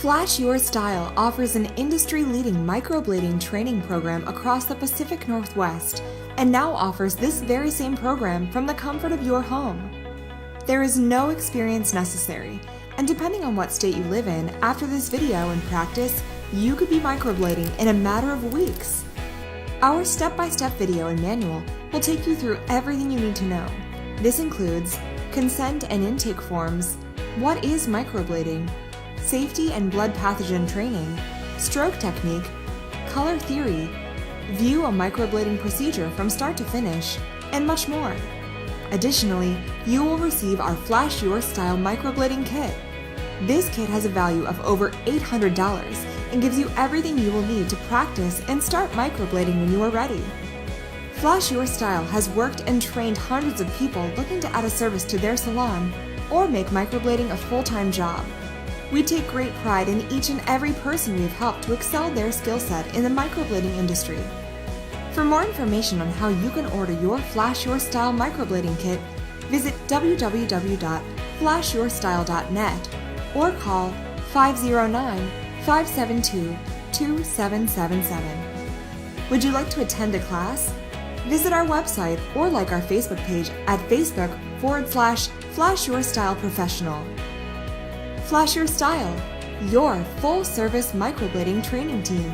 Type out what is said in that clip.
Flash Your Style offers an industry-leading microblading training program across the Pacific Northwest and now offers this very same program from the comfort of your home. There is no experience necessary, and depending on what state you live in, after this video and practice, you could be microblading in a matter of weeks. Our step-by-step video and manual will take you through everything you need to know. This includes consent and intake forms, what is microblading, safety and blood pathogen training, stroke technique, color theory, view a microblading procedure from start to finish, and much more. Additionally, you will receive our Flash Your Style microblading kit. This kit has a value of over $800 and gives you everything you will need to practice and start microblading when you are ready. Flash Your Style has worked and trained hundreds of people looking to add a service to their salon or make microblading a full-time job. We take great pride in each and every person we've helped to excel their skill set in the microblading industry. For more information on how you can order your Flash Your Style microblading kit, visit www.flashyourstyle.net or call 509-572-2777. Would you like to attend a class? Visit our website or like our Facebook page at Facebook/Flash Your Style Professional. Flash Your Style, your full-service microblading training team.